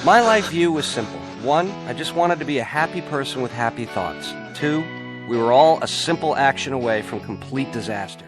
My life view was simple. 1, I just wanted to be a happy person with happy thoughts. 2, we were all a simple action away from complete disaster.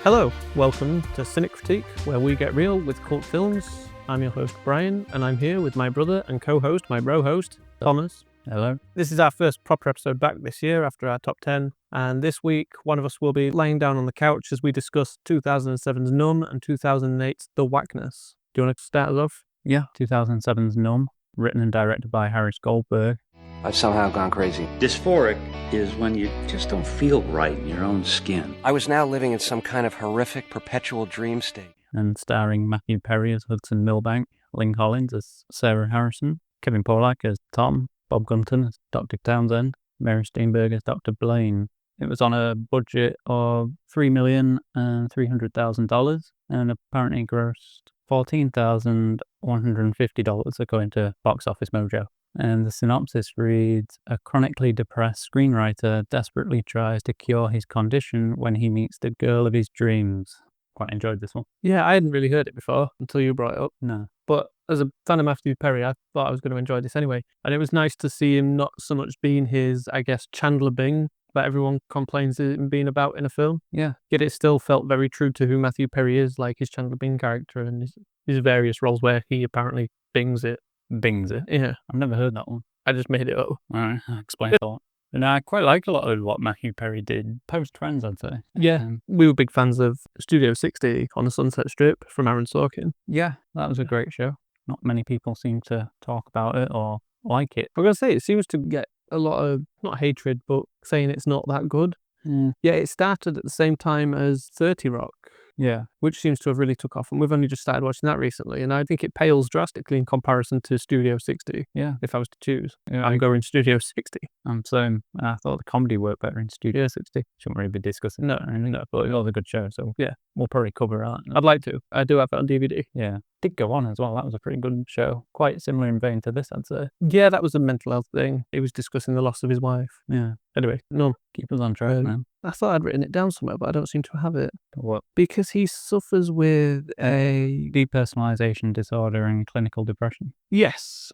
Hello, welcome to Cynic Critique, where we get real with cult films. I'm your host, Brian, and I'm here with my brother and co-host, my bro-host, Thomas. Hello. This is our first proper episode back this year after our top 10, and this week one of us will be lying down on the couch as we discuss 2007's Numb and 2008's The Wackness. Do you want to start us off? Yeah, 2007's Numb, written and directed by Harris Goldberg. I've somehow gone crazy. Dysphoric is when you just don't feel right in your own skin. I was now living in some kind of horrific, perpetual dream state. And starring Matthew Perry as Hudson Millbank, Lynn Collins as Sarah Harrison, Kevin Pollak as Tom, Bob Gunton as Dr. Townsend, Mary Steenburgen as Dr. Blaine. It was on a budget of $3,300,000 and apparently grossed $14,150 according to Box Office Mojo. And the synopsis reads, a chronically depressed screenwriter desperately tries to cure his condition when he meets the girl of his dreams. Quite enjoyed this one. Yeah, I hadn't really heard it before until you brought it up. No. But as a fan of Matthew Perry, I thought I was going to enjoy this anyway. And it was nice to see him not so much being his, I guess, Chandler Bing that everyone complains him being about in a film. Yeah. Yet it still felt very true to who Matthew Perry is, like his Chandler Bing character and his various roles where he apparently bings it. Bings it. Yeah. I've never heard that one. I just made it up. Alright, I'll explain that. And I quite liked a lot of what Matthew Perry did post-Friends, I'd say. Yeah. We were big fans of Studio 60 on the Sunset Strip from Aaron Sorkin. Yeah, that was a great show. Not many people seem to talk about it or like it. I'm going to say, it seems to get a lot of, not hatred, but saying it's not that good. Yeah, it started at the same time as 30 Rock. Yeah. Which seems to have really took off. And we've only just started watching that recently. And I think it pales drastically in comparison to Studio 60. Yeah. If I was to choose. Yeah, I'm going Studio 60. So I thought the comedy worked better in Studio 60. Shouldn't really be discussing No, that or anything, but it was a good show. So yeah, we'll probably cover that. I'd like to. I do have it on DVD. Yeah. Did go on as well. That was a pretty good show. Quite similar in vein to this, I'd say. Yeah, that was a mental health thing. He was discussing the loss of his wife. Yeah. Anyway, no. Keep us on track, man. I thought I'd written it down somewhere, but I don't seem to have it. What? Because he suffers with a depersonalization disorder and clinical depression. Yes.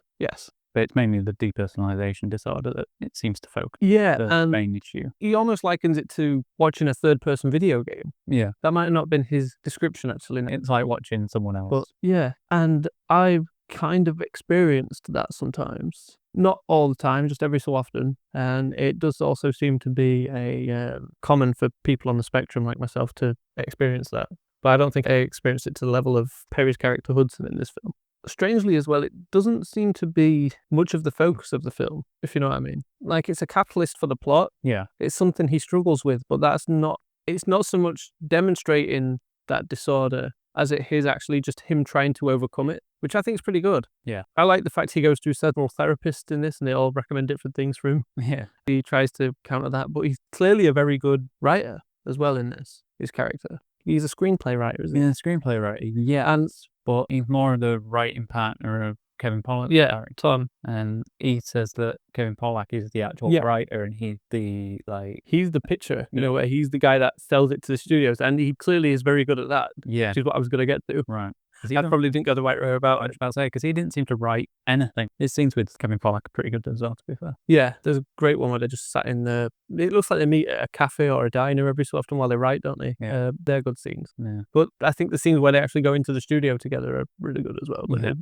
But it's mainly the depersonalization disorder that it seems to focus. Yeah, the main issue. He almost likens it to watching a third-person video game. Yeah. That might not have been his description, actually. It's like watching someone else. But yeah, and I've kind of experienced that sometimes. Not all the time, just every so often. And it does also seem to be a common for people on the spectrum like myself to experience that. But I don't think I experienced it to the level of Perry's character Hudson in this film. Strangely as well, it doesn't seem to be much of the focus of the film, if you know what I mean. Like, it's a catalyst for the plot. Yeah. It's something he struggles with, but it's not so much demonstrating that disorder as it is actually just him trying to overcome it, which I think is pretty good. Yeah. I like the fact he goes to several therapists in this and they all recommend different things for him. Yeah. He tries to counter that, but he's clearly a very good writer as well in this, his character. He's a screenplay writer, isn't he? Yeah, screenplay writer. Yeah, but he's more of the writing partner of Kevin Pollak. Yeah, Tom. And he says that Kevin Pollak is the actual writer and he's the, He's the pitcher, in a way. He's the guy that sells it to the studios, and he clearly is very good at that. Yeah. Which is what I was going to get to. Right. I probably didn't go the right way about it. Because he didn't seem to write anything. His scenes with Kevin Pollak are pretty good as well, to be fair. Yeah, there's a great one where they just sat in the... It looks like they meet at a cafe or a diner every so often while they write, don't they? Yeah. They're good scenes. Yeah. But I think the scenes where they actually go into the studio together are really good as well. Yeah.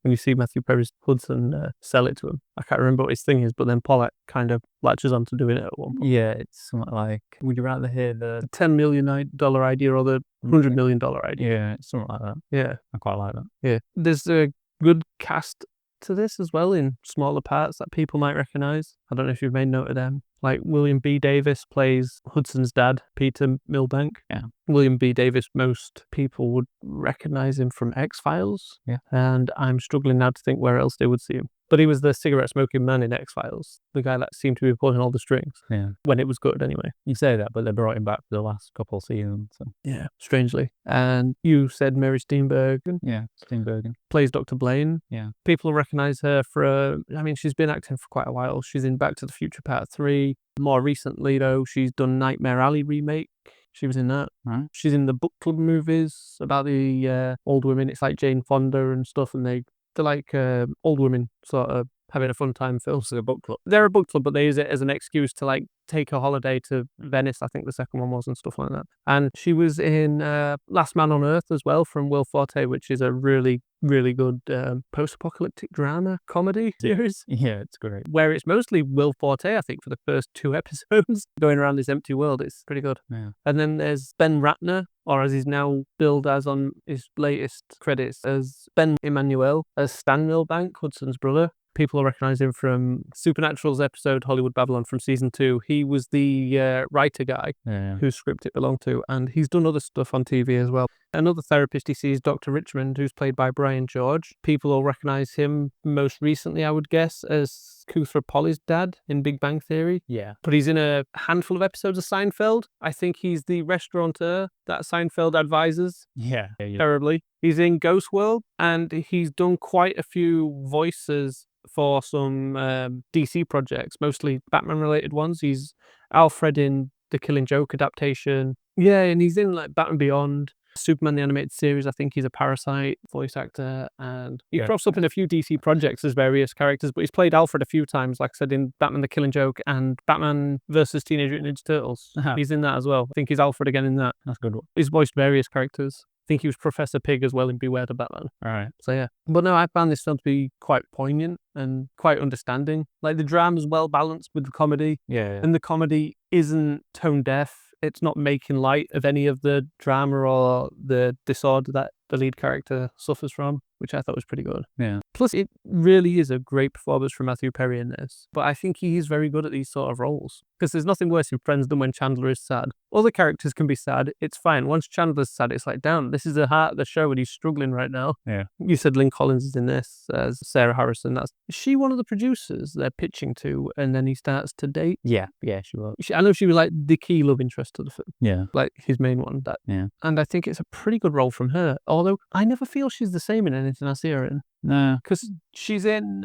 When you see Matthew Perry's Hudson sell it to him. I can't remember what his thing is, but then Pollak kind of latches on to doing it at one point. Yeah, it's something like, would you rather hear the $10 million idea or the $100 million idea? Yeah, it's something like that. Yeah. I quite like that. Yeah. There's a good cast to this as well in smaller parts that people might recognise. I don't know if you've made note of them. Like William B. Davis plays Hudson's dad, Peter Milbank. Yeah. William B. Davis, most people would recognise him from X-Files. Yeah. And I'm struggling now to think where else they would see him. But he was the cigarette-smoking man in X-Files, the guy that seemed to be pulling all the strings. Yeah. When it was good, anyway. You say that, but they brought him back for the last couple of seasons. So. Yeah, strangely. And you said Mary Steenburgen Yeah, Steenburgen. plays Dr. Blaine. Yeah. People recognise her for, she's been acting for quite a while. She's in Back to the Future Part 3. More recently, though, she's done Nightmare Alley remake. She was in that. Right. She's in the book club movies about the old women. It's like Jane Fonda and stuff, and they're like old women sort of having a fun time films. A book club. They're a book club, but they use it as an excuse to like take a holiday to Venice, I think the second one was, and stuff like that. And she was in Last Man on Earth as well from Will Forte, which is a really, really good post-apocalyptic drama comedy series. Yeah, it's great. Where it's mostly Will Forte, I think, for the first 2 episodes, going around this empty world. It's pretty good. Yeah. And then there's Ben Ratner, or as he's now billed as on his latest credits, as Ben Emmanuel, as Stan Milbank, Hudson's brother. People will recognise him from Supernatural's episode Hollywood Babylon from season 2. He was the writer guy whose script it belonged to, and he's done other stuff on TV as well. Another therapist he sees, Dr. Richmond, who's played by Brian George. People will recognise him most recently, I would guess, as Kuthra Polly's dad in Big Bang Theory. Yeah. But he's in a handful of episodes of Seinfeld. I think he's the restaurateur that Seinfeld advises. Yeah. Terribly. He's in Ghost World, and he's done quite a few voices for some DC projects, mostly Batman-related ones. He's Alfred in the Killing Joke adaptation. Yeah, and he's in like Batman Beyond, Superman the Animated Series. I think he's a Parasite voice actor, and he crops up in a few DC projects as various characters, but he's played Alfred a few times, like I said, in Batman the Killing Joke and Batman versus Teenage Mutant Ninja Turtles. He's in that as well. I think he's Alfred again in that. That's a good one. He's voiced various characters. I think he was Professor Pig as well in Beware the Batman. All right. So yeah. But no, I found this film to be quite poignant and quite understanding. Like the drama's well balanced with the comedy. Yeah. And the comedy isn't tone deaf. It's not making light of any of the drama or the disorder that the lead character suffers from, which I thought was pretty good. Yeah. Plus, it really is a great performance from Matthew Perry in this. But I think he is very good at these sort of roles. Because there's nothing worse in Friends than when Chandler is sad. Other characters can be sad. It's fine. Once Chandler's sad, it's like, damn, this is the heart of the show and he's struggling right now. Yeah. You said Lynn Collins is in this as Sarah Harrison. Is she one of the producers they're pitching to and then he starts to date? Yeah. Yeah, she was. I know she was like the key love interest to the film. Yeah. Like his main one. Yeah. And I think it's a pretty good role from her. Although I never feel she's the same in anything I see her in. No. Because she's in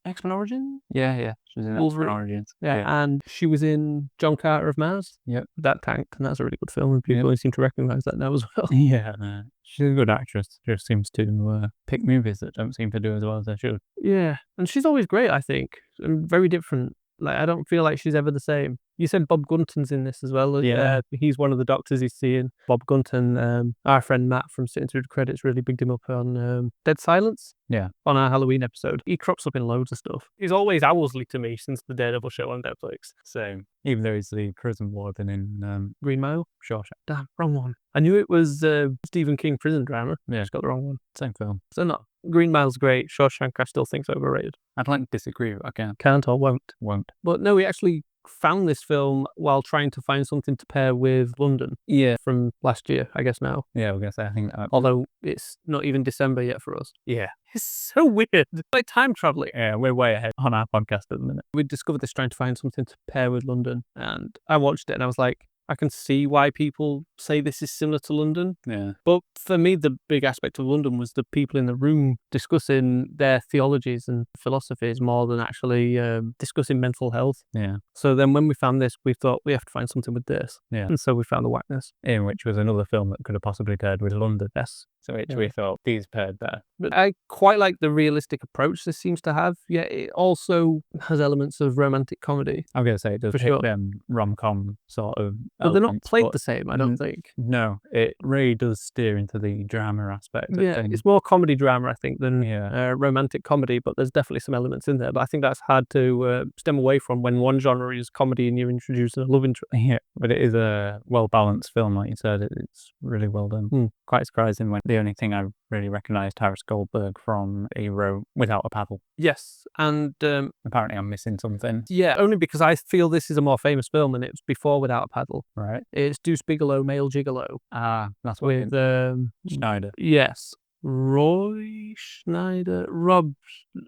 X-Men Origins. Yeah. She's in Wolverine. X-Men Origins. Yeah, and she was in John Carter of Mars. Yep. That tanked, and that's a really good film, and people only seem to recognise that now as well. Yeah, no. She's a good actress. Just seems to pick movies that don't seem to do as well as they should. Yeah, and she's always great, I think, and very different. Like, I don't feel like she's ever the same. You said Bob Gunton's in this as well. Yeah. He's one of the doctors he's seeing. Bob Gunton, our friend Matt from Sitting Through the Credits really bigged him up on Dead Silence. Yeah. On our Halloween episode. He crops up in loads of stuff. He's always Owlsley to me since the Daredevil show on Netflix. Same. Even though he's the prison warden in Green Mile? Shawshank. Damn, wrong one. I knew it was Stephen King prison drama. Yeah. Just got the wrong one. Same film. So no, Green Mile's great. Shawshank I still think's overrated. I'd like to disagree, but I can't. Can't or won't. Won't. But no, we actually found this film while trying to find something to pair with London. Yeah. From last year, I guess now. Yeah, we're going to say, I think that. Although it's not even December yet for us. Yeah. It's so weird. Like time traveling. Yeah, we're way ahead on our podcast at the minute. We discovered this trying to find something to pair with London. And I watched it and I was like, I can see why people say this is similar to London. Yeah. But for me, the big aspect of London was the people in the room discussing their theologies and philosophies more than actually discussing mental health. Yeah. So then when we found this, we thought we have to find something with this. Yeah. And so we found The Wackness. In which was another film that could have possibly paired with London. Yes. So which we thought these paired better. But I quite like the realistic approach this seems to have. Yeah, it also has elements of romantic comedy. I'm going to say it does For hit sure. them rom-com sort of But they're not elements, played but the same, I don't think. No, it really does steer into the drama aspect. Yeah, it's more comedy drama, I think, than Yeah. romantic comedy, but there's definitely some elements in there. But I think that's hard to stem away from when one genre is comedy and you're introducing a love interest. Yeah, but it is a well-balanced film, like you said. It's really well done. Quite surprising when the only thing I really recognised Harris Goldberg from he wrote Without a Paddle. Yes, and Apparently I'm missing something. yeah, only because I feel this is a more famous film than it was before Without a Paddle. Right. It's Deuce Bigelow, Male Gigolo. That's what With Schneider. yes, Roy Schneider,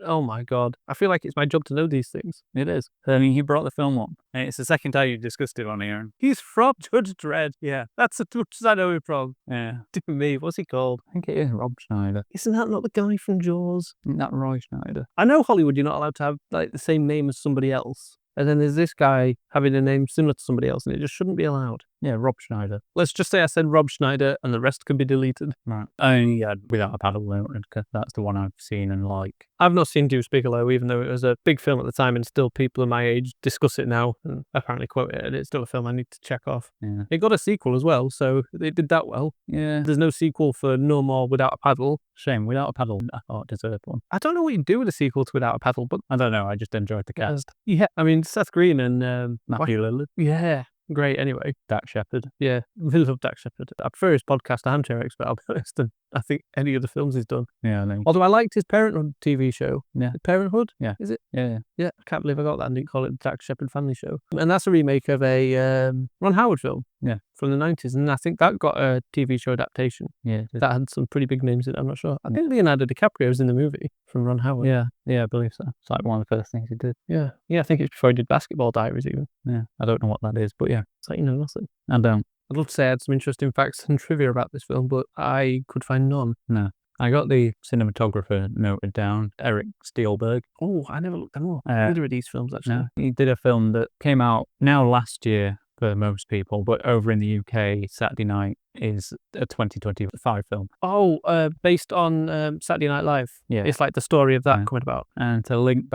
oh my god. I feel like it's my job to know these things. It is. I mean, he brought the film up. And it's the second time you discussed it on here. He's from Judge Dredd. Yeah, that's as much as I know him from. Yeah. Dear me, what's he called? I think it is Rob Schneider. Isn't that not the guy from Jaws? Isn't that Roy Schneider? I know Hollywood, you're not allowed to have like the same name as somebody else. And then there's this guy having a name similar to somebody else, and it just shouldn't be allowed. Yeah, Rob Schneider. Let's just say I said Rob Schneider, and the rest can be deleted. Right. I only had Without a Paddle noted, because that's the one I've seen and like. I've not seen Do Speak Below, even though it was a big film at the time, and still people of my age discuss it now and apparently quote it, and it's still a film I need to check off. Yeah. It got a sequel as well, so they did that well. Yeah. There's no sequel for No More Without a Paddle. Shame. Without a Paddle, I thought it deserved one. I don't know what you do with a sequel to Without a Paddle, but I don't know. I just enjoyed the cast. yeah, I mean, Seth Green and Matthew Lillard, yeah, great anyway. Dak Shepard. Yeah, we love Dak Shepard. I prefer his podcast, Armchair Expert, I'll be honest, than I think any of the films he's done. Yeah, I know. Although I liked his Parenthood TV show. Yeah. Parenthood? Yeah. Is it? Yeah. Yeah, I can't believe I got that and didn't call it the Dak Shepard Family Show. And that's a remake of a Ron Howard film. Yeah. From the 90s. And I think that got a TV show adaptation. Yeah. That had some pretty big names in it, I'm not sure. I think Leonardo DiCaprio was in the movie from Ron Howard. Yeah. Yeah, I believe so. It's like one of the first things he did. Yeah. Yeah, I think it's before he did Basketball Diaries even. Yeah. I don't know what that is, but yeah. It's like, you know, nothing. I don't. I'd love to say I had some interesting facts and trivia about this film, but I could find none. No. I got the cinematographer noted down, Eric Steelberg. Oh, I never looked at them all. Either of these films, actually. No, he did a film that came out now last year for most people, but over in the UK, Saturday Night is a 2025 film. Oh, based on Saturday Night Live. Yeah. It's like the story of that Yeah. coming about. And to link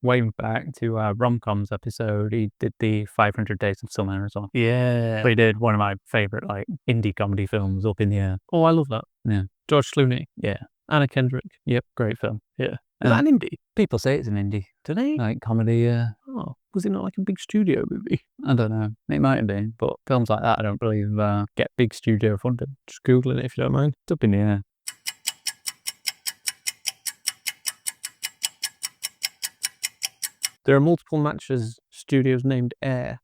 way back to our rom-coms episode, he did the 500 Days of Summer as well. Yeah. So he did one of my favourite like indie comedy films, Up in the Air. Oh, I love that. Yeah. George Clooney. Yeah. Anna Kendrick. Yep, great film. Yeah. Is that an indie? People say it's an indie. Do they? Like comedy, Oh, was it not like a big studio movie? I don't know. It might have been, but films like that I don't believe get big studio funding. Just Googling it if you don't mind. It's up in the air. There are multiple matches studios named Air.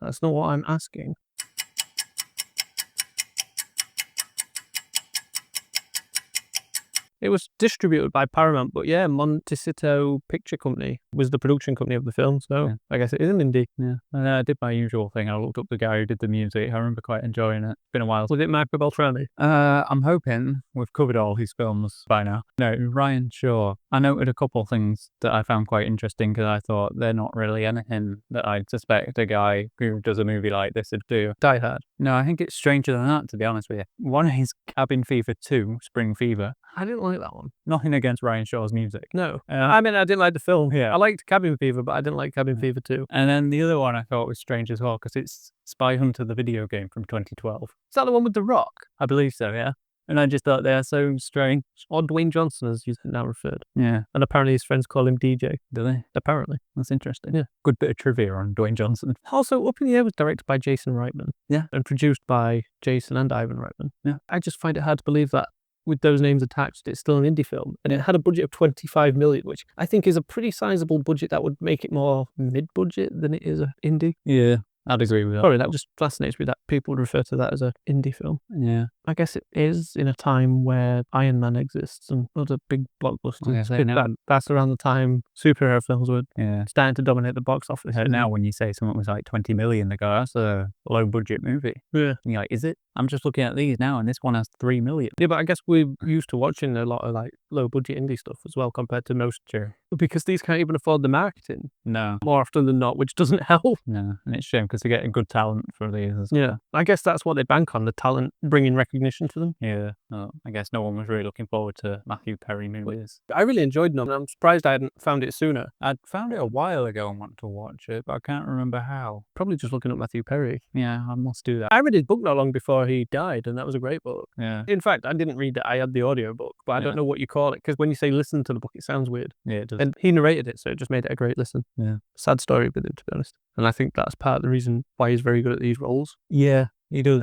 That's not what I'm asking. It was distributed by Paramount, but yeah, Montecito Picture Company was the production company of the film, so Yeah. I guess it is an indie. Yeah. And I did my usual thing. I looked up the guy who did the music. I remember quite enjoying it. It's been a while. Was it Marco Beltrami? I'm hoping we've covered all his films by now. No, Ryan Shaw. I noted a couple of things that I found quite interesting because I thought they're not really anything that I'd suspect a guy who does a movie like this would do. Die Hard. No, I think it's stranger than that, to be honest with you. One is Cabin Fever 2, Spring Fever. I didn't like that one. Nothing against Ryan Shaw's music. No. Uh, I mean, I didn't like the film. Yeah. I liked Cabin Fever, but I didn't like Cabin Fever 2. And then the other one I thought was strange as well because it's Spy Hunter, the video game from 2012. Is that the one with The Rock? I believe so, yeah. And I just thought they're so strange. Or Dwayne Johnson, as you now referred. Yeah. And apparently his friends call him DJ. Do they? Apparently. That's interesting. Yeah. Good bit of trivia on Dwayne Johnson. Also, Up in the Air was directed by Jason Reitman. Yeah. And produced by Jason and Ivan Reitman. Yeah. I just find it hard to believe that with those names attached, it's still an indie film. And it had a budget of 25 million, which I think is a pretty sizable budget that would make it more mid-budget than it is an indie. Yeah, I'd agree with that. Sorry, that just fascinates me that people would refer to that as an indie film. Yeah. I guess it is in a time where Iron Man exists and other big blockbusters. Yeah, so now- That's around the time superhero films were Yeah. starting to dominate the box office. So now when you say something was like 20 million, they go, that's a low budget movie. Yeah. And you're like, is it? I'm just looking at these now and this one has 3 million. Yeah, but I guess we're used to watching a lot of like low budget indie stuff as well compared to most. Sure. Because these can't even afford the marketing No, more often than not, which doesn't help. no. And it's a shame because they're getting good talent for these. Yeah. I guess that's what they bank on, the talent bringing recognition to them. Yeah. No, I guess no one was really looking forward to Matthew Perry movies. I really enjoyed Numb, and I'm surprised I hadn't found it sooner. I'd found it a while ago and wanted to watch it, but I can't remember how. Probably just looking up Matthew Perry. Yeah, I must do that. I read his book not long before he died, and that was a great book. Yeah. In fact, I didn't read it. I had the audio book, but I don't Yeah. know what you call it, because when you say listen to the book, it sounds weird. Yeah, it does. And he narrated it, so it just made it a great listen. Yeah. Sad story with him, to be honest. And I think that's part of the reason why he's very good at these roles. Yeah, he does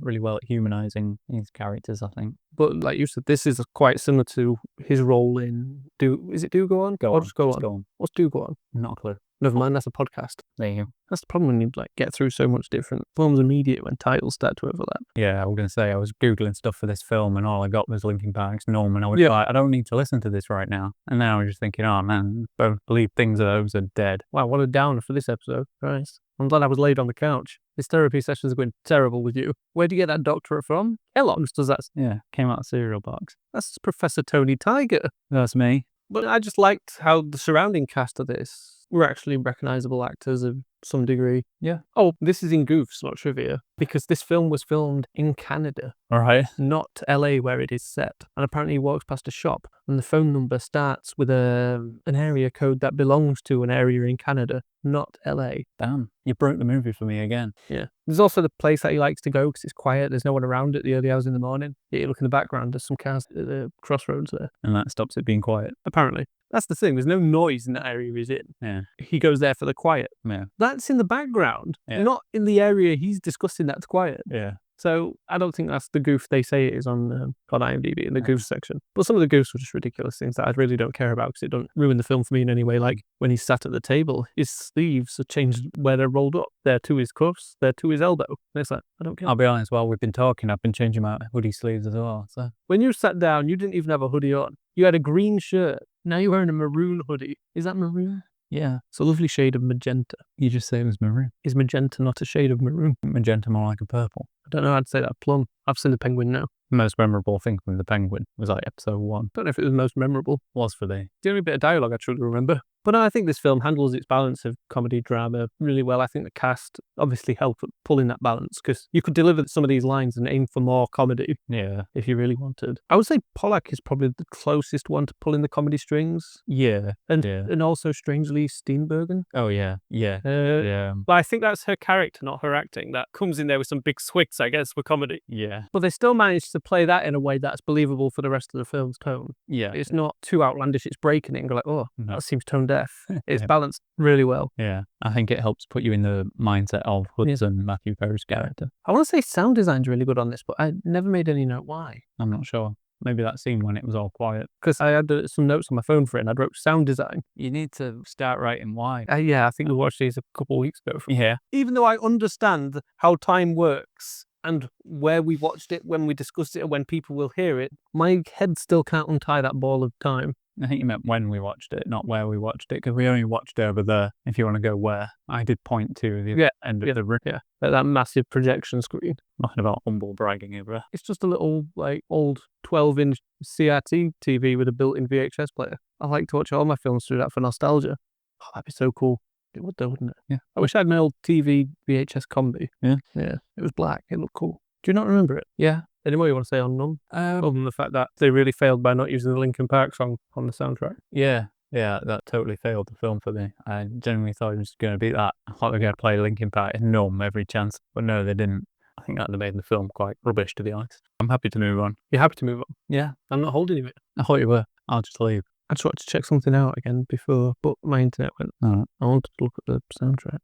really well at humanizing his characters, I think. But like you said, this is quite similar to his role in Is it Do Go On? Go Or on. just Go just On? Go on. What's Do Go On? Not a clue. Never mind, that's a podcast. There you go. That's the problem when you get through so much different forms of media when titles start to overlap. Yeah, I was going to say, I was Googling stuff for this film and all I got was Linkin Park's Numb, and I was Yeah. like, I don't need to listen to this right now. And now I'm just thinking, oh man, don't believe things of those are dead. Wow, what a downer for this episode. Christ. I'm glad I was laid on the couch. This therapy session's been terrible with you. Where do you get that doctorate from? Kellogg's does that. Yeah, came out of cereal box. That's Professor Tony Tiger. That's me. But I just liked how the surrounding cast of this were actually recognisable actors of some degree. Yeah. Oh, this is in Goofs, not trivia, because this film was filmed in Canada, All right. not LA where it is set. And apparently he walks past a shop and the phone number starts with an area code that belongs to an area in Canada, not LA. Damn, you broke the movie for me again. Yeah. There's also the place that he likes to go because it's quiet. There's no one around at the early hours in the morning. Yet you look in the background, there's some cars at the crossroads there. And that stops it being quiet. Apparently. That's the thing. There's no noise in that area he's in. Yeah. He goes there for the quiet. Yeah. That's in the background, Yeah. not in the area he's discussing that's quiet. Yeah. So I don't think that's the goof they say it is on IMDb in the goof section. But some of the goofs were just ridiculous things that I really don't care about because it don't ruin the film for me in any way. Like when he sat at the table, his sleeves are changed where they're rolled up. They're to his cuffs, they're to his elbow. And it's like, I don't care. I'll be honest, while we've been talking, I've been changing my hoodie sleeves as well. So When you sat down, you didn't even have a hoodie on. You had a green shirt. Now you're wearing a maroon hoodie. Is that maroon? yeah, It's a lovely shade of magenta. you just say it was maroon. Is magenta not a shade of maroon? Magenta more like a purple. I don't know. I'd say that plum. I've seen the penguin now. The most memorable thing with the penguin was like episode 1. Don't know if it was most memorable. Was for the The only bit of dialogue I truly remember. But no, I think this film handles its balance of comedy, drama really well. I think the cast obviously helped pulling that balance because you could deliver some of these lines and aim for more comedy yeah. if you really wanted. I would say Pollack is probably the closest one to pulling the comedy strings. Yeah. And Yeah. and also, strangely, Steenburgen. Oh yeah. Yeah. Yeah. But I think that's her character, not her acting, that comes in there with some big swigs, I guess, for comedy. Yeah. But they still managed to play that in a way that's believable for the rest of the film's tone. Yeah. It's not too outlandish. It's breaking it and go like, oh, No. that seems tone deaf. It's Yeah. balanced really well. Yeah. I think it helps put you in the mindset of Hudson, Matthew Perry's character. I want to say sound design's really good on this, but I never made any note why. I'm not sure. Maybe that scene when it was all quiet. Because I had some notes on my phone for it and I wrote sound design. You need to start writing why. Yeah, I think we watched these a couple of weeks ago. Yeah. Even though I understand how time works and where we watched it, when we discussed it, and when people will hear it, my head still can't untie that ball of time. I think you meant when we watched it, not where we watched it, because we only watched over there. If you want to go where, I did point to the end of the room. Yeah, that massive projection screen. Nothing about humble bragging over there. It's just a little, old 12-inch CRT TV with a built-in VHS player. I like to watch all my films through that for nostalgia. Oh, that'd be so cool. It would though, wouldn't it? Yeah. I wish I had an old TV VHS combi. Yeah. Yeah. It was black. It looked cool. Do you not remember it? Yeah. Any more you want to say on Numb? Other than the fact that they really failed by not using the Linkin Park song on the soundtrack. Yeah. Yeah, that totally failed the film for me. I genuinely thought it was going to be that. I thought they were going to play Linkin Park and Numb every chance, but no, they didn't. I think that would have made the film quite rubbish, to be honest. I'm happy to move on. You're happy to move on? Yeah. I'm not holding you. I thought you were. I'll just leave. I just wanted to check something out again before, but my internet went. All right. I wanted to look at the soundtrack.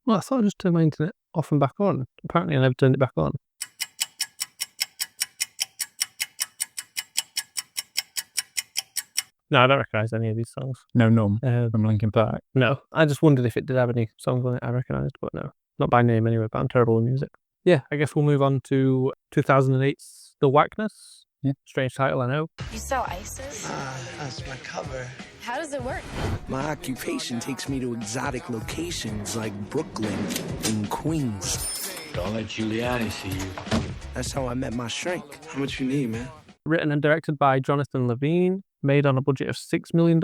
Well, I thought I just turned my internet off and back on. Apparently I never turned it back on. No, I don't recognise any of these songs. No Numb Uh, from Linkin Park. no, I just wondered if it did have any songs on it I recognised, but no. Not by name anyway, but I'm terrible with music. Yeah, I guess we'll move on to 2008's The Wackness. Yeah. Strange title, I know. You sell ices? That's my cover. How does it work? My occupation takes me to exotic locations like Brooklyn and Queens. Don't let Giuliani see you. That's how I met my shrink. How much you need, man? Written and directed by Jonathan Levine, made on a budget of $6 million,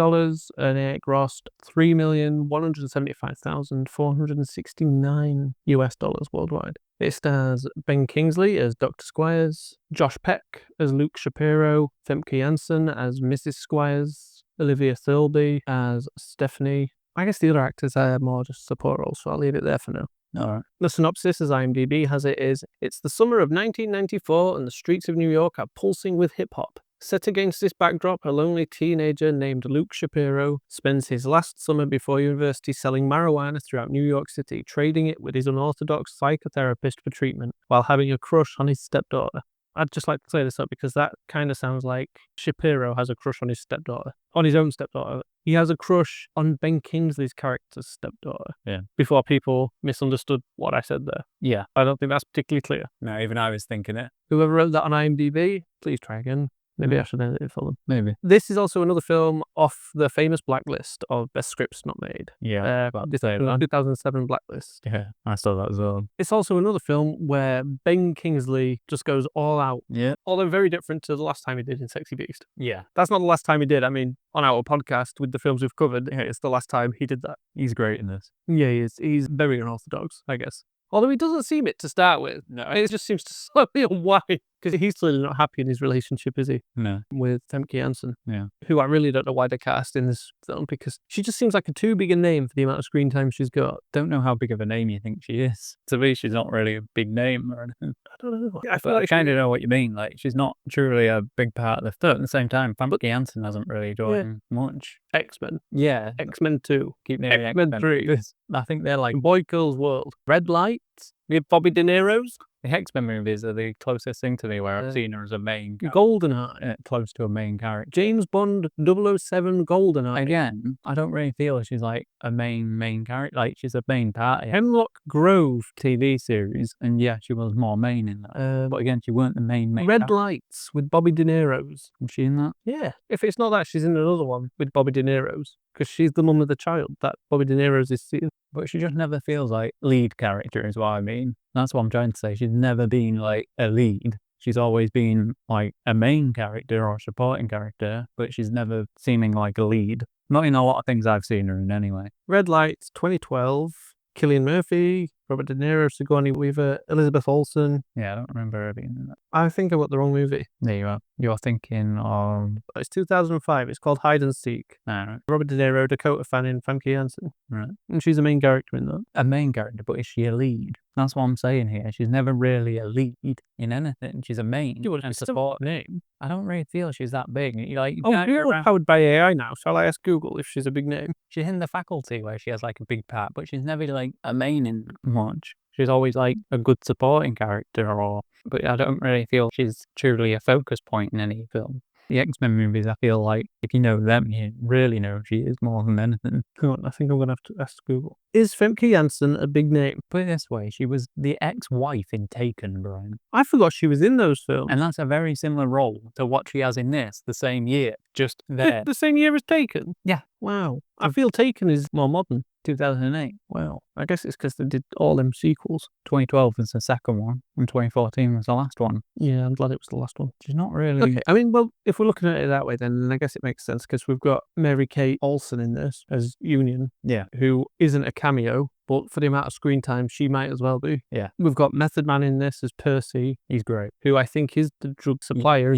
and it grossed $3,175,469 US worldwide. It stars Ben Kingsley as Dr. Squires, Josh Peck as Luke Shapiro, Femke Janssen as Mrs. Squires, Olivia Thirlby as Stephanie. I guess the other actors are more just support roles, so I'll leave it there for now. All right. The synopsis, as IMDb has it, is it's the summer of 1994 and the streets of New York are pulsing with hip-hop. Set against this backdrop, a lonely teenager named Luke Shapiro spends his last summer before university selling marijuana throughout New York City, trading it with his unorthodox psychotherapist for treatment, while having a crush on his stepdaughter. I'd just like to clear this up because that kind of sounds like Shapiro has a crush on his stepdaughter, on his own stepdaughter. He has a crush on Ben Kingsley's character's stepdaughter. Yeah. Before people misunderstood what I said there. Yeah. I don't think that's particularly clear. No, even I was thinking it. Whoever wrote that on IMDb, please try again. Maybe I should edit it for them. Maybe. This is also another film off the famous blacklist of best scripts not made. Yeah. This 2007 blacklist. Yeah, I saw that as well. It's also another film where Ben Kingsley just goes all out. Yeah. Although very different to the last time he did in Sexy Beast. Yeah. That's not the last time he did. I mean, on our podcast with the films we've covered, it's the last time he did that. He's great in this. Yeah, he is. He's very unorthodox, I guess. Although he doesn't seem it to start with. No. It just seems to slowly unwind. Because he's clearly not happy in his relationship, is he? No. With Femke Janssen. Yeah. Who I really don't know why they cast in this film, because she just seems like a too big a name for the amount of screen time she's got. Don't know how big of a name you think she is. To me, she's not really a big name or anything. I don't know. I feel like I kind of know what you mean. Like, she's not truly a big part of the film. At the same time, Femke Janssen hasn't really done much. X-Men. Yeah. X-Men 2. Keep naming X-Men 3. I think they're like Boy Girls World. Red Lights. We have Bobby De Niro's. the X-Men movies are the closest thing to me where I've seen her as a main GoldenEye. close to a main character. James Bond 007 GoldenEye. Again, I don't really feel she's like a main character. Like, she's a main part. Hemlock Grove. TV series, and yeah, she was more main in that. But again, she weren't the main Red character. Lights with Bobby De Niro's. Was she in that? Yeah. If it's not that, she's in another one with Bobby De Niro's. Because she's the mum of the child that Bobby De Niro's is seeing. But she just never feels like lead character is what I mean. That's what I'm trying to say. She's never been like a lead. She's always been like a main character or a supporting character, but she's never seeming like a lead. Not in a lot of things I've seen her in anyway. Red Lights 2012. Cillian Murphy, Robert De Niro, Sigourney Weaver, Elizabeth Olsen. Yeah, I don't remember her being in that. I think I got the wrong movie. There you are. You're thinking of... It's 2005. It's called Hide and Seek. Right. Robert De Niro, Dakota Fanning, Famke Janssen. Right. And she's a main character in that. A main character, but is she a lead? That's what I'm saying here. She's never really a lead in anything. She's a main and support. Name. I don't really feel she's that big. Like, you're powered by AI now. Shall I ask Google if she's a big name? She's in the faculty where she has like a big part, but she's never like a main in much. She's always like a good supporting character, but I don't really feel she's truly a focus point in any film. The X-Men movies, I feel like if you know them, you really know who she is more than anything. Come on, I think I'm going to have to ask Google. Is Femke Janssen a big name? Put it this way, she was the ex-wife in Taken, Brian. I forgot she was in those films. And that's a very similar role to what she has in this, the same year, just there. The same year as Taken? Yeah. Wow. I feel Taken is more modern. 2008. Wow. I guess it's because they did all them sequels. 2012 was the second one, and 2014 was the last one. Yeah, I'm glad it was the last one. She's not really... Okay, I mean, well, if we're looking at it that way, then I guess it makes sense, because we've got Mary-Kate Olsen in this as Union. Yeah. Who isn't a cameo, but for the amount of screen time, she might as well be. Yeah. We've got Method Man in this as Percy. He's great. Who I think is the drug supplier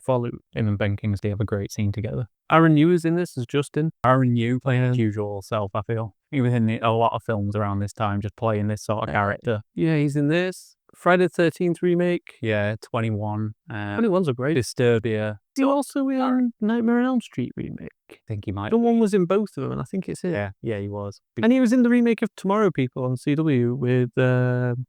for Luke. Him and Ben Kingsley have a great scene together. Aaron Yoo is in this as Justin. Aaron Yoo playing his usual self, I feel. He was in a lot of films around this time, just playing this sort of character. Yeah, he's in this. Friday the 13th remake. Yeah, 21. 21's a great. Disturbia. Is he also in Nightmare on Elm Street remake? I think he might. The one was in both of them, and I think it's it. Yeah, he was. And he was in the remake of Tomorrow People on CW with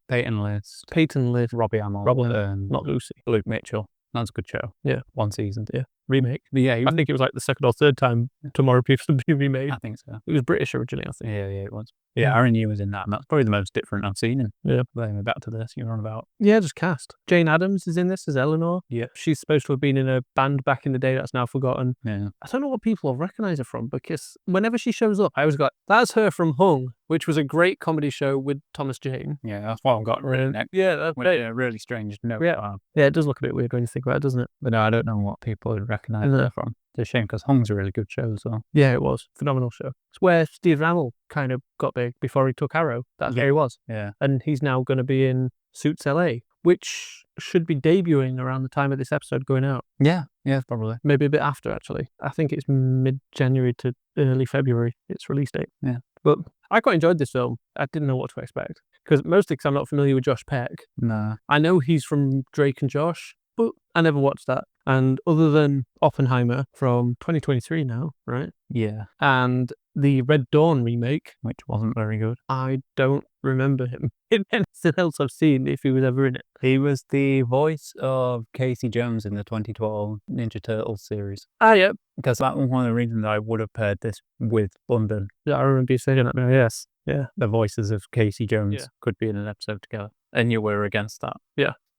Peyton List. Robbie Amell. Not Lucy. Luke Mitchell. That's a good show. Yeah. One season. Yeah. Remake. But yeah, I think it was like the second or third time Tomorrow People had been remade. I think so. It was British originally, I think. Yeah, it was. Yeah, Aaron Yoo was in that, and that's probably the most different I've seen him. Yeah. But back to this, you're on about. Yeah, just cast. Jane Addams is in this as Eleanor. Yeah. She's supposed to have been in a band back in the day that's now forgotten. Yeah. I don't know what people will recognise her from, because whenever she shows up, I always go, that's her from Hung, which was a great comedy show with Thomas Jane. Yeah, that's what I've got written next. Yeah, that's Which, a really strange note. Yeah. Yeah, it does look a bit weird when you think about it, doesn't it? But no, I don't know what people would recognise her from. It's a shame, because Hung's a really good show as well. Yeah, it was. Phenomenal show. It's where Steve Ramell kind of got big before he took Arrow. That's where he was. Yeah. And he's now going to be in Suits LA, which should be debuting around the time of this episode going out. Yeah, probably. Maybe a bit after, actually. I think it's mid-January to early February, its release date. Yeah. But I quite enjoyed this film. I didn't know what to expect. Mostly because I'm not familiar with Josh Peck. No. I know he's from Drake and Josh, but I never watched that. And other than Oppenheimer from 2023 now, right? Yeah. And the Red Dawn remake. which wasn't very good. I don't remember him in anything else I've seen, if he was ever in it. He was the voice of Casey Jones in the 2012 Ninja Turtles series. Ah, yeah. Because that was one of the reasons I would have paired this with London. Yeah, I remember you saying that now, yes. Yeah. The voices of Casey Jones Yeah. could be in an episode together. And you were against that.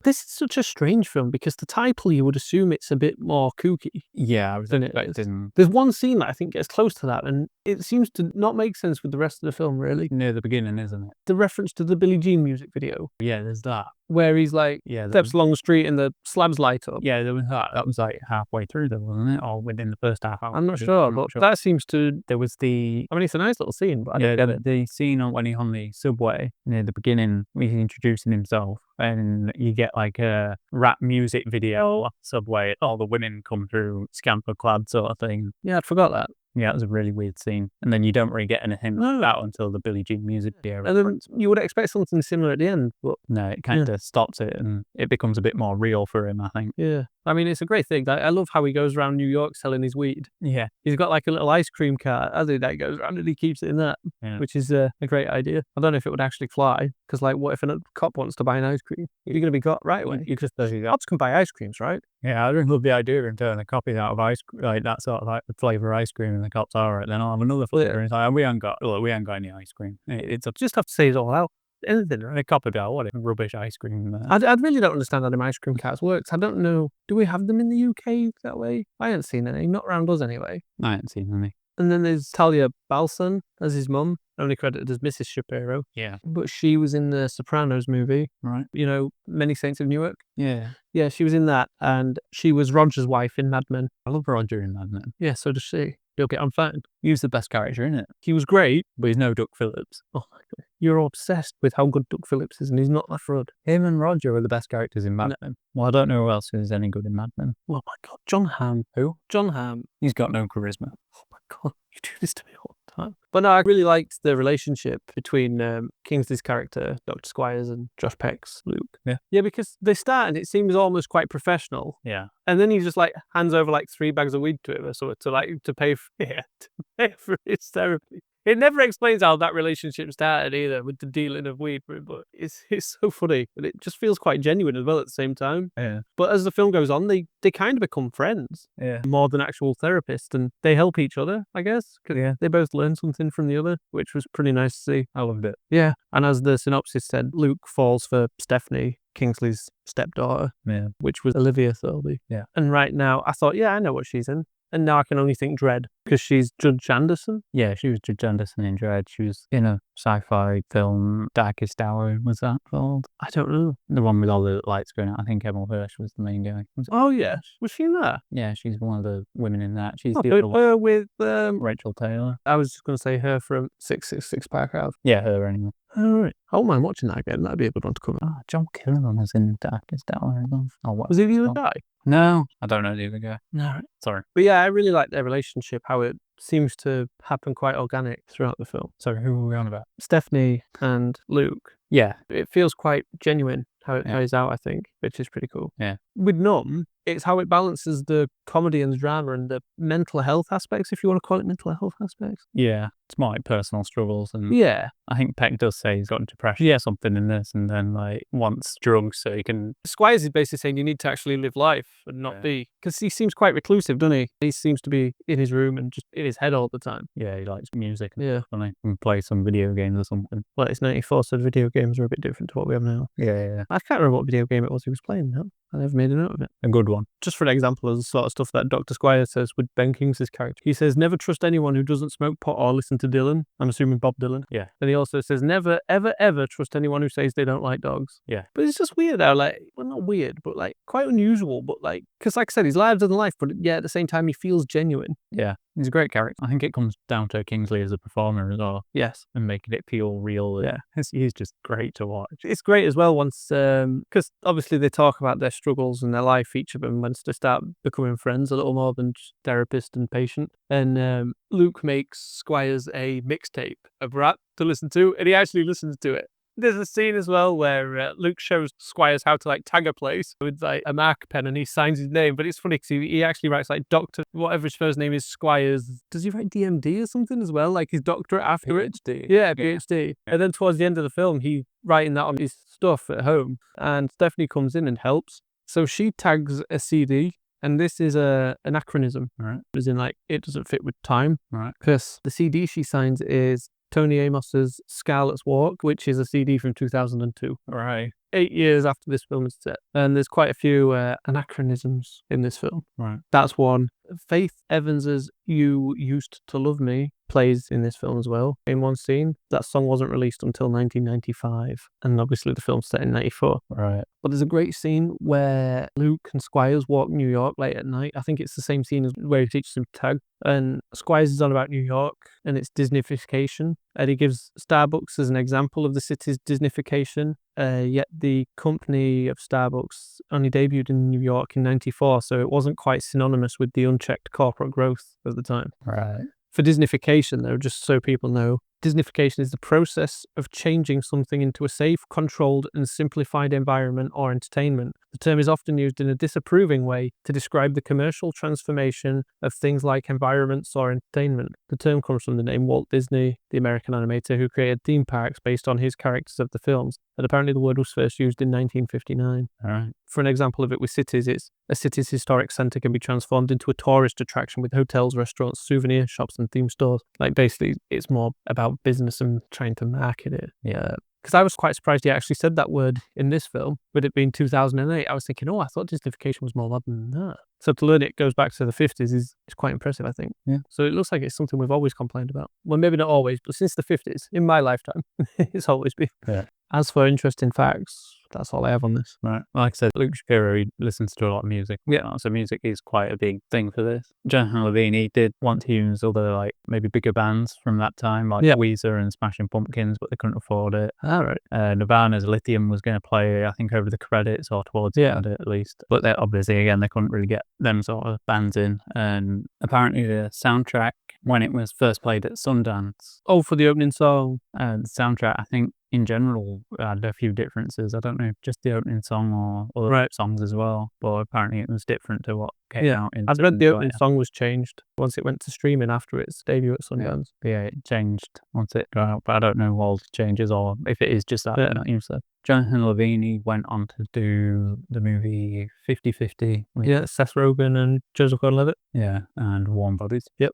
This is such a strange film because the title, you would assume it's a bit more kooky. Yeah, I was Than it is. expecting There's one scene that I think gets close to that, and it seems to not make sense with the rest of the film, really. near the beginning, isn't it? The reference to the Billie Jean music video, Yeah, there's that. where he's like, Yeah, steps along the street and the slabs light up. yeah, there was that. That was like halfway through, though, wasn't it? Or within the first half hour. I'm not sure, but that seems to. There was the I mean, it's a nice little scene, but I yeah don't get it. the scene when he's on the subway near the beginning, he's introducing himself, and you get like a rap music video on the subway. All the women come through scamper clad sort of thing. Yeah, I'd forgot that. Yeah, it was a really weird scene. And then you don't really get anything No. like that until the Billie Jean music video. And then you would expect something similar at the end, but No, it kind of stops it, and it becomes a bit more real for him, I think. yeah. I mean, it's a great thing. I love how he goes around New York selling his weed. Yeah. He's got like a little ice cream cart, as he that goes around, and he keeps it in that, Yeah. which is a great idea. I don't know if it would actually fly, because like, what if a cop wants to buy an ice cream? You're going to be got right away. You just does that. Cops can buy ice creams, right? Yeah, I just love the idea of him turning a copy out of like that sort of like the flavour ice cream, and the cops are right. Then I'll have another Well, flavour. And it's like, we ain't got any ice cream. It's a Just have to say it all out. Anything, right? and a cop would be like, what a rubbish ice cream. I really don't understand how them ice cream carts works. I don't know. Do we have them in the UK that way? I haven't seen any. Not around us anyway. I haven't seen any. And then there's Talia Balson as his mum, only credited as Mrs. Shapiro. Yeah. But she was in the Sopranos movie, Right. you know, Many Saints of Newark. Yeah. Yeah, she was in that, and she was Roger's wife in Mad Men. I love Roger in Mad Men. Yeah, so does she. You'll get on fine. He was the best character in it, He was great. but he's no Duck Phillips. Oh my god. You're obsessed with how good Duck Phillips is, and he's not that fraud. Him and Roger were the best characters in Mad No. Men. Well, I don't know who else is any good in Mad Men. Oh my god. John Hamm. Who? John Hamm. He's got no charisma. Oh my god. You do this to me all the time. But no, I really liked the relationship between Kingsley's character, Dr. Squires, and Josh Peck's Luke. Yeah. Yeah, because they start and it seems almost quite professional. Yeah. And then he just like hands over like 3 bags of weed to him or something to pay for his therapy. It never explains how that relationship started either with the dealing of weed, but it's so funny. And it just feels quite genuine as well at the same time. Yeah. But as the film goes on, they kind of become friends Yeah. more than actual therapists, and they help each other, I guess, because Yeah. they both learn something from the other, which was pretty nice to see. I loved it. Yeah. And as the synopsis said, Luke falls for Stephanie, Kingsley's stepdaughter, Yeah. which was Olivia Thirlby. Yeah. And right now, I thought, yeah, I know what she's in. And now I can only think Dredd, because she's Judge Anderson. Yeah, she was Judge Anderson in Dredd. She was in a sci-fi film, Darkest Hour, was that called? I don't know. The one with all the lights going out. I think Emil Hirsch was the main guy. Was it? Oh, yes. Was she in that? Yeah, she's one of the women in that. She's Oh, the other one, her with, Rachel Taylor. I was just going to say her from 666 Park Ave. Yeah, her anyway. All right. I don't mind watching that again. That'd be a good one to cover. Ah, John Killen was in Darkest Hour as well. Oh, what? Was he the other guy? No, I don't know the other guy. No. Sorry. But yeah, I really like their relationship, how it seems to happen quite organic throughout the film. Sorry, who were we on about? Stephanie and Luke. Yeah. It feels quite genuine how it Yeah. plays out, I think, which is pretty cool. Yeah. With Numb, it's how it balances the comedy and the drama and the mental health aspects, if you want to call it mental health aspects. Yeah. It's more like personal struggles. And Yeah. I think Peck does say he's got depression or something in this, and then like wants drugs so he can. Squires is basically saying you need to actually live life and not Yeah. be, because he seems quite reclusive, doesn't he? He seems to be in his room and just in his head all the time. Yeah, he likes music and Yeah. stuff, and he can play some video games or something. Well, it's 94, so video games are a bit different to what we have now. Yeah. I can't remember what video game it was he was playing now. I never made a note of it. A good one. Just for an example of the sort of stuff that Dr. Squire says with Ben Kingsley's character. He says, never trust anyone who doesn't smoke pot or listen to Dylan. I'm assuming Bob Dylan. Yeah. Then he also says, never, ever, ever trust anyone who says they don't like dogs. Yeah. But it's just weird how, like, well, not weird, but like quite unusual. But like, because like I said, he's larger than life, but yeah, at the same time, he feels genuine. Yeah. He's a great character. I think it comes down to Kingsley as a performer as well, Yes. and making it feel real. Yeah. He's just great to watch. It's great as well once, because obviously they talk about their struggles and their life, each of them, once they start becoming friends a little more than just therapist and patient. And Luke makes Squires a mixtape of rap to listen to, and he actually listens to it. There's a scene as well where Luke shows Squires how to like tag a place with like a marker pen, and he signs his name. But it's funny because he actually writes like Doctor, whatever his first name is, Squires. Does he write DMD or something as well? Like his doctorate after it? PhD. Yeah, PhD. And then towards the end of the film, he's writing that on his stuff at home, and Stephanie comes in and helps. So she tags a CD. And this is an anachronism, Right. as in like it doesn't fit with time. Right. Because the CD she signs is Tony Amos's Scarlet's Walk, which is a CD from 2002. Right. 8 years after this film is set. And there's quite a few anachronisms in this film. Right. That's one. Faith Evans's You Used to Love Me plays in this film as well. In one scene, that song wasn't released until 1995. And obviously the film's set in 94. Right. But there's a great scene where Luke and Squires walk New York late at night. I think it's the same scene as where he teaches him to tag. And Squires is on about New York and its Disneyfication. And he gives Starbucks as an example of the city's Disneyfication. Yet the company of Starbucks only debuted in New York in 94, so it wasn't quite synonymous with the unchecked corporate growth of the time. Right. For Disneyfication, though, just so people know, Disneyfication is the process of changing something into a safe, controlled, and simplified environment or entertainment. The term is often used in a disapproving way to describe the commercial transformation of things like environments or entertainment. The term comes from the name Walt Disney, the American animator who created theme parks based on his characters of the films, and apparently the word was first used in 1959. All right. For an example of it with cities, it's a city's historic centre can be transformed into a tourist attraction with hotels, restaurants, souvenir shops, and theme stores. Like basically, it's more about business and trying to market it. Yeah. Because I was quite surprised he actually said that word in this film, with it being 2008. I was thinking, I thought Disneyfication was more modern than that. So to learn it goes back to the 50s is quite impressive, I think. Yeah. So it looks like it's something we've always complained about. Well, maybe not always, but since the 50s, in my lifetime, it's always been. Yeah. As for interesting facts, that's all I have on this. Right. Like I said, Luke Shapiro, he listens to a lot of music. Yeah. So music is quite a big thing for this. Jonathan Levine, he did want to use other, like, maybe bigger bands from that time, like Weezer and Smashing Pumpkins, but they couldn't afford it. All right. Nirvana's Lithium was going to play, I think, over the credits or towards the end at least. But obviously, again, they couldn't really get them sort of bands in. And apparently the soundtrack, when it was first played at Sundance. Oh, for the opening song. The soundtrack, I think, in general, had a few differences. I don't know if just the opening song or other songs as well, but apparently it was different to what came out in. I'd read the opening song was changed once it went to streaming after its debut at Sundance. Yeah, it changed once it got out, but I don't know what all the changes or if it is just that. Not you said. Jonathan Levine went on to do the movie 50-50. Yeah, Seth Rogen and Joseph Gordon-Levitt. Yeah, and Warm Bodies. Yep.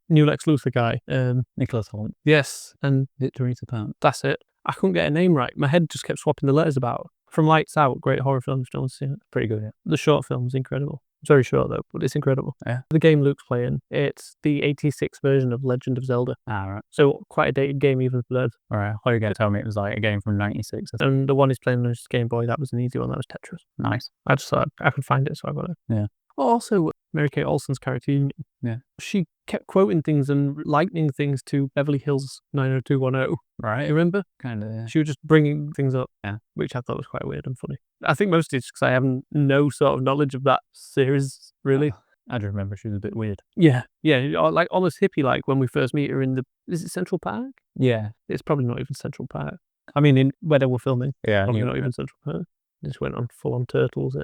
New Lex Luthor guy. Nicholas Hoult. Yes, and Teresa Palmer. That's it. I couldn't get a name right. My head just kept swapping the letters about. From Lights Out, great horror film if no one's seen it. Pretty good, yeah. The short film's incredible. It's very short though, but it's incredible. Yeah. The game Luke's playing, it's the 86 version of Legend of Zelda. Ah, right. So quite a dated game even for that. All right. I thought you were going to tell me it was like a game from 96. And the one he's playing on his Game Boy, that was an easy one. That was Tetris. Nice. I just thought I could find it, so I got it. Yeah. Also, Mary-Kate Olsen's character, yeah, she kept quoting things and likening things to Beverly Hills 90210. Right. You remember? Kind of, yeah. She was just bringing things up, which I thought was quite weird and funny. I think mostly it's because I have no sort of knowledge of that series, really. I just remember she was a bit weird. Yeah, like almost hippie-like when we first meet her in is it Central Park? Yeah. It's probably not even Central Park. I mean, where they were filming. Yeah. Probably not even Central Park. They just went on full-on Turtles.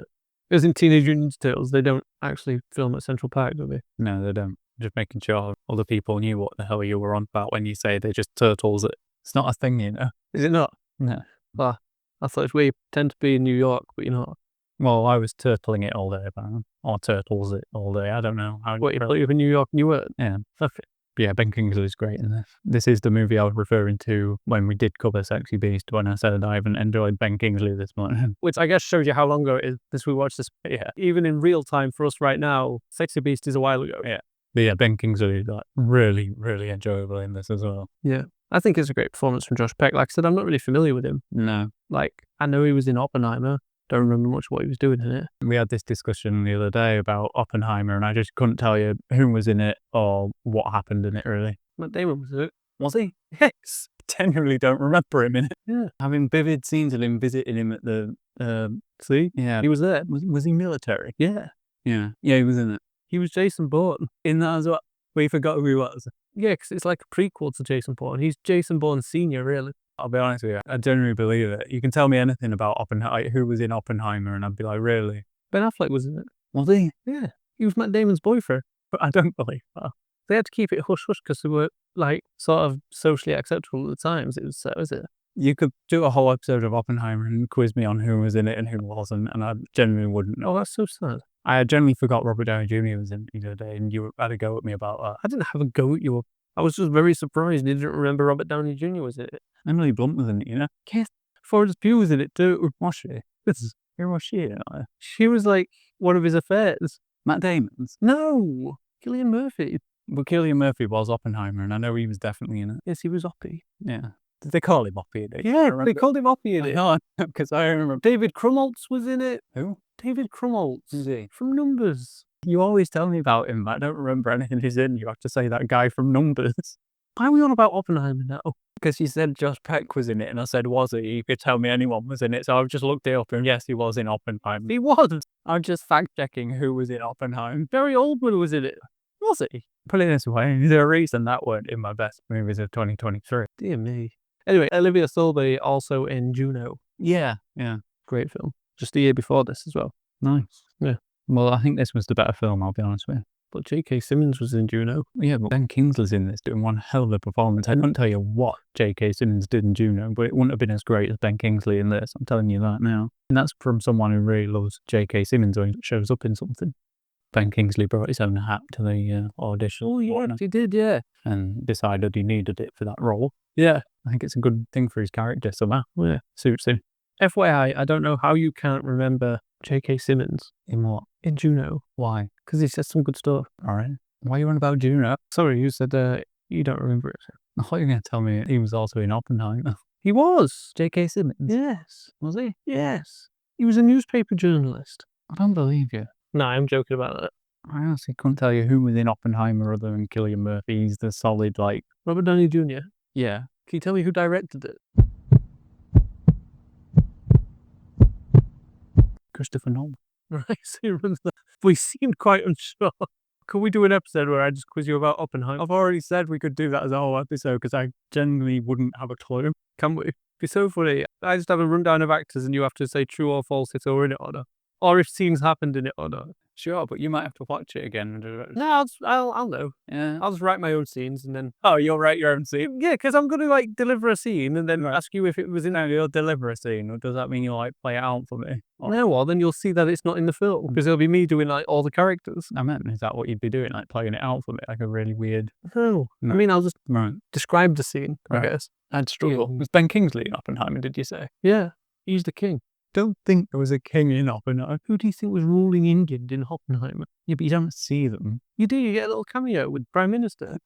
As in Teenage Mutant Ninja Turtles, they don't actually film at Central Park, do they? No, they don't. Just making sure other people knew what the hell you were on about when you say they're just turtles. It's not a thing, you know. Is it not? No. Well, I thought it's where you pretend to be in New York, but you're not. Well, I was turtling it all day, apparently. Or turtles it all day. I don't know. What, you thought you were in New York and you weren't? Yeah. Okay. Yeah, Ben Kingsley's great in this. This is the movie I was referring to when we did cover Sexy Beast, when I said I haven't enjoyed Ben Kingsley this morning. Which I guess shows you how long ago it is since we watched this. Yeah. Even in real time for us right now, Sexy Beast is a while ago. Yeah. But yeah, Ben Kingsley is like really, really enjoyable in this as well. Yeah. I think it's a great performance from Josh Peck. Like I said, I'm not really familiar with him. No. Like, I know he was in Oppenheimer. Don't remember much what he was doing in it. We had this discussion the other day about Oppenheimer, and I just couldn't tell you who was in it or what happened in it, really. Matt Damon was it. Was he? Yes. Genuinely don't remember him in it. Yeah. Having vivid scenes of him visiting him at the... See? Yeah. He was there. Was he military? Yeah. Yeah. Yeah, he was in it. He was Jason Bourne. In that as well? We forgot who he was. Yeah, because it's like a prequel to Jason Bourne. He's Jason Bourne Sr., really. I'll be honest with you, I genuinely believe it. You can tell me anything about Oppenheimer, who was in Oppenheimer, and I'd be like, really? Ben Affleck was in it. Was he? Yeah. He was Matt Damon's boyfriend. But I don't believe that. They had to keep it hush-hush because they were, like, sort of socially acceptable at the times. It was so, is it? You could do a whole episode of Oppenheimer and quiz me on who was in it and who wasn't, and I genuinely wouldn't know. Oh, that's so sad. I genuinely forgot Robert Downey Jr. was in it the other day, and you had a go at me about that. I didn't have a go at you. I was just very surprised you didn't remember Robert Downey Jr. was in it. Emily Blunt was in it, you know? Yes, Florence Pugh was in it too. Was she? Who was she in it? She was like one of his affairs. Matt Damon's? No, Cillian Murphy. But Cillian Murphy was Oppenheimer, and I know he was definitely in it. Yes, he was Oppie. Yeah. Did they call him Oppie? Yeah, they called him Oppie in I it. know, because I remember. David Krumholtz was in it. Who? David Krumholtz. Is he? From Numbers. You always tell me about him, but I don't remember anything he's in. You have to say that guy from Numbers. Why are we on about Oppenheimer now? Because you said Josh Peck was in it, and I said, was he? You could tell me anyone was in it, so I've just looked it up, and yes, he was in Oppenheimer. He was. I'm just fact-checking who was in Oppenheimer. Barry Oldman was in it. Was he? Put it this way, there's a reason that weren't in my best movies of 2023. Dear me. Anyway, Olivia Thirlby also in Juno. Yeah. Great film. Just the year before this as well. Nice. Yeah. Well, I think this was the better film, I'll be honest with you. But J.K. Simmons was in Juno. Yeah, but Ben Kingsley's in this doing one hell of a performance. I don't tell you what J.K. Simmons did in Juno, but it wouldn't have been as great as Ben Kingsley in this. I'm telling you that now. And that's from someone who really loves J.K. Simmons when he shows up in something. Ben Kingsley brought his own hat to the audition. Oh, yeah, he did, yeah. And decided he needed it for that role. Yeah. I think it's a good thing for his character somehow. Yeah. Suits him. FYI, I don't know how you can't remember J.K. Simmons In what? in Juno. Why? Because he said some good stuff. All right. Why are you on about Juno? Sorry, you said you don't remember it. I thought you were going to tell me he was also in Oppenheimer. He was. J.K. Simmons? Yes. Was he? Yes. He was a newspaper journalist. I don't believe you. No, I'm joking about that. I honestly couldn't tell you who was in Oppenheimer other than Cillian Murphy. He's the solid, like... Robert Downey Jr. Yeah. Can you tell me who directed it? Christopher Nolan. Right, so he runs that. We seemed quite unsure. Could we do an episode where I just quiz you about Oppenheimer? I've already said we could do that as a whole episode because I genuinely wouldn't have a clue. Can we? It'd be so funny. I just have a rundown of actors and you have to say true or false if they were in it or not. Or if scenes happened in it or not. Sure, but you might have to watch it again. No, I'll know. Yeah. I'll just write my own scenes and then... Oh, you'll write your own scene? Yeah, because I'm going to, like, deliver a scene and then ask you if it was in... No, you'll deliver a scene, or does that mean you'll, like, play it out for me? Or... No, well, then you'll see that it's not in the film, because it'll be me doing, like, all the characters. I meant, is that what you'd be doing, like, playing it out for me, like a really weird... No. No. I mean, I'll just Right. describe the scene, Right. I guess. I'd struggle. Yeah. Was Ben Kingsley in Oppenheimer, did you say? Yeah, he's the king. Don't think there was a king in Oppenheimer. Who do you think was ruling England in Oppenheimer? Yeah, but you don't see them. You do, you get a little cameo with Prime Minister.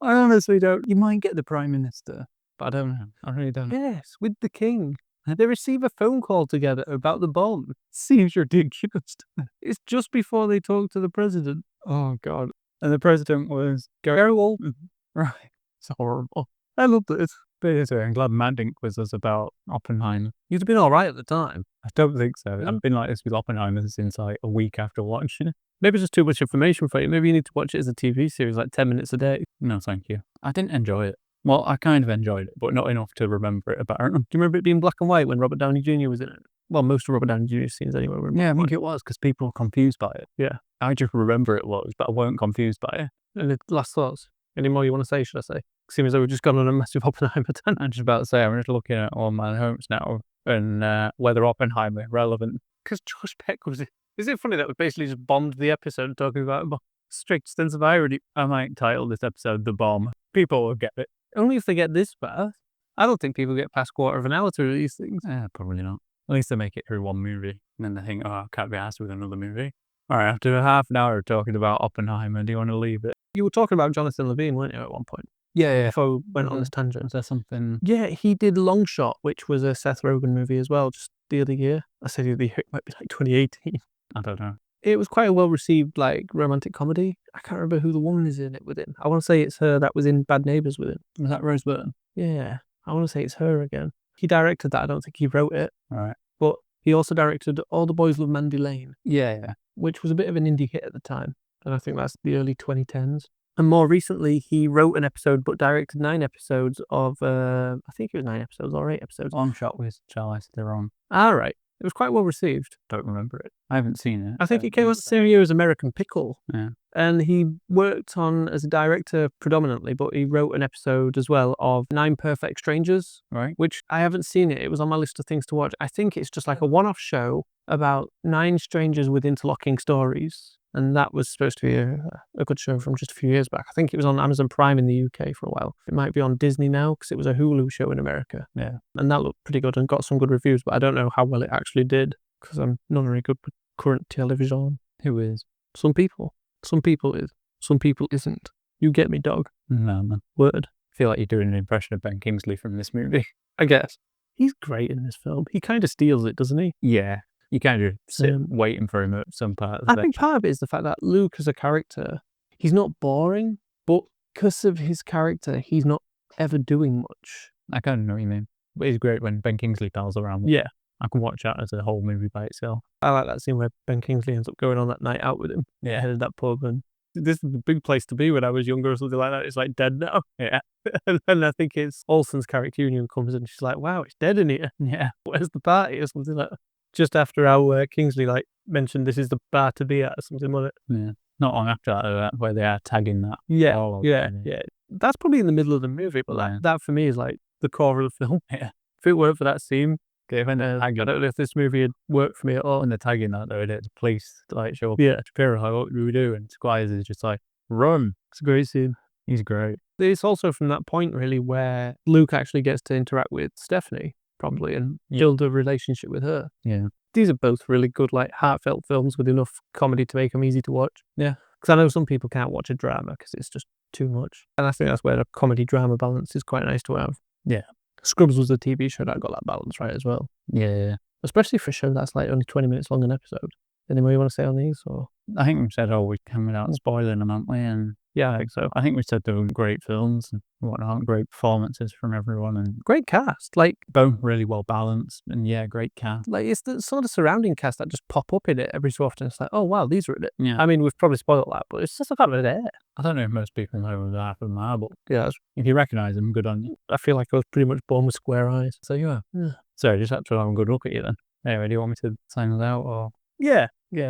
I honestly don't. You might get the Prime Minister, but I don't know. I really don't know. Yes, with the king. They receive a phone call together about the bomb. Seems ridiculous. It's just before they talk to the president. Oh, God. And the president was Gary Oldman. Right. It's horrible. I loved it. But anyway, I'm glad Maddink was us about Oppenheimer. You'd have been all right at the time. I don't think so. I've been like this with Oppenheimer since like a week after watching it. Maybe it's just too much information for you. Maybe you need to watch it as a TV series, like 10 minutes a day. No, thank you. I didn't enjoy it. Well, I kind of enjoyed it, but not enough to remember it apparently. Do you remember it being black and white when Robert Downey Jr. was in it? Well, most of Robert Downey Jr.'s scenes anyway were in black Yeah, I and think white. it was because people were confused by it. Yeah. I just remember it was, but I weren't confused by it. And the last thoughts? Any more you want to say, should I say? Seems as though we've just gone on a massive Oppenheimer tangent. I'm just about to say, I'm just looking at all my homes now and whether Oppenheimer relevant. Because Josh Peck was... Is it funny that we basically just bombed the episode talking about a strict sense of irony? I might title this episode The Bomb. People will get it. Only if they get this far. I don't think people get past quarter of an hour through these things. Probably not. At least they make it through one movie. And then they think, oh, I can't be asked with another movie. All right, after a half an hour of talking about Oppenheimer, do you want to leave it? You were talking about Jonathan Levine, weren't you, at one point? Yeah. Before we went on this tangent. Is there something? Yeah, he did Long Shot, which was a Seth Rogen movie as well, just the other year. I said the other year, it might be like 2018. I don't know. It was quite a well-received, like, romantic comedy. I can't remember who the woman is in it with him. I want to say it's her that was in Bad Neighbours with him. Was that Rose Byrne? Yeah, I want to say it's her again. He directed that. I don't think he wrote it. All right. But he also directed All the Boys Love Mandy Lane, Yeah. which was a bit of an indie hit at the time. And I think that's the early 2010s. And more recently, he wrote an episode but directed 9 episodes of, I think it was 9 episodes or 8 episodes. On shot with Charlize Theron. All right. It was quite well received. Don't remember it. I haven't seen it. I think it came out the same year as American Pickle. Yeah. And he worked on as a director predominantly, but he wrote an episode as well of 9 Perfect Strangers, Right. which I haven't seen it. It was on my list of things to watch. I think it's just like a one-off show about 9 strangers with interlocking stories. And that was supposed to be a good show from just a few years back. I think it was on Amazon Prime in the UK for a while. It might be on Disney now because it was a Hulu show in America. Yeah. And that looked pretty good and got some good reviews, but I don't know how well it actually did because I'm not very good with current television. Who is? Some people. Some people is. Some people isn't. You get me, dog. No, man. Word. I feel like you're doing an impression of Ben Kingsley from this movie. I guess. He's great in this film. He kind of steals it, doesn't he? Yeah. You kind of sit waiting for him at some part of the I think part of it is the fact that Luke as a character, he's not boring, but because of his character, he's not ever doing much. I kind of know what you mean. But it's great when Ben Kingsley pals around. Yeah. I can watch that as a whole movie by itself. I like that scene where Ben Kingsley ends up going on that night out with him. Yeah. Headed that pub, and this is the big place to be when I was younger or something like that. It's like dead now. Yeah. And then I think it's Olsen's character Union comes in and she's like, wow, it's dead in here. Yeah. Where's the party or something like that? Just after how Kingsley mentioned this is the bar to be at or something, wasn't it? Yeah. Not long after that, where they are tagging that. Yeah, all yeah, over. yeah. That's probably in the middle of the movie, but Yeah. that for me is like the core of the film. Yeah. If it weren't for that scene, Okay, when I don't know if this movie had worked for me at all. when they're tagging that though, the police show up. Yeah. Shapiro, like, what do we do? And Squires is just like, run. It's a great scene. He's great. It's also from that point really where Luke actually gets to interact with Stephanie probably and build a relationship with her. Yeah. These are both really good, heartfelt films with enough comedy to make them easy to watch. Yeah. Because I know some people can't watch a drama because it's just too much. And I think that's where the comedy-drama balance is quite nice to have. Yeah. Scrubs was a TV show that got that balance right as well. Yeah. Especially for a show that's only 20 minutes long an episode. Any more you want to say on these? Or I think we said, we're coming out spoiling them, aren't we? And yeah, I think so. I think we said they were great films and whatnot, great performances from everyone, and Great cast. both really well balanced, and yeah, great cast. It's some of the surrounding cast that just pop up in it every so often. It's like, oh wow, these are in it. Yeah. I mean, we've probably spoiled that, but it's just kind of there. I don't know if most people know who half of them are, but Yeah, if you recognise them, good on you. I feel like I was pretty much born with square eyes. So you are. Yeah. Sorry, just had to have a good look at you then. Anyway, do you want me to sign it out, or? Yeah. You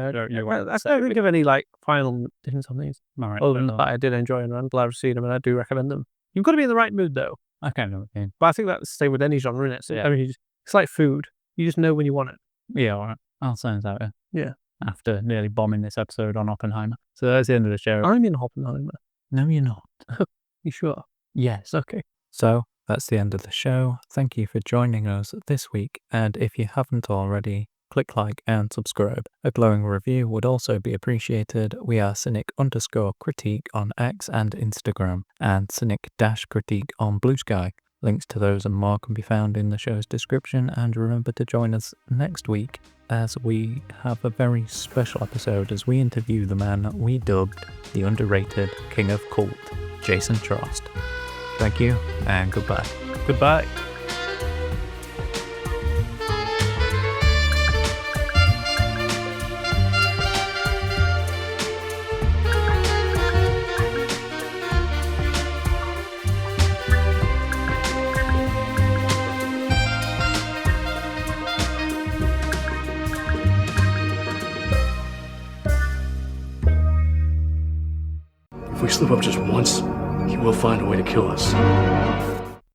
want to I say don't think of any final things on these. All right. Other than that, I did enjoy them. I'm glad I've seen them and I do recommend them. You've got to be in the right mood though. I kind of know what you mean. But I think that's the same with any genre, isn't it? So, Yeah. I mean, it's like food. You just know when you want it. Yeah, all right. I'll sign it out. Yeah. After nearly bombing this episode on Oppenheimer. So that's the end of the show. I'm in Oppenheimer. No, you're not. You sure? Yes. Okay. So that's the end of the show. Thank you for joining us this week. And if you haven't already, click like and subscribe. A glowing review would also be appreciated. We are cynic_critique on X and Instagram, and cynic-critique on Blue Sky. Links to those and more can be found in the show's description, and remember to join us next week as we have a very special episode as we interview the man we dubbed the underrated King of Cult, Jason Trost. Thank you and goodbye. Goodbye. If we slip up just once, he will find a way to kill us.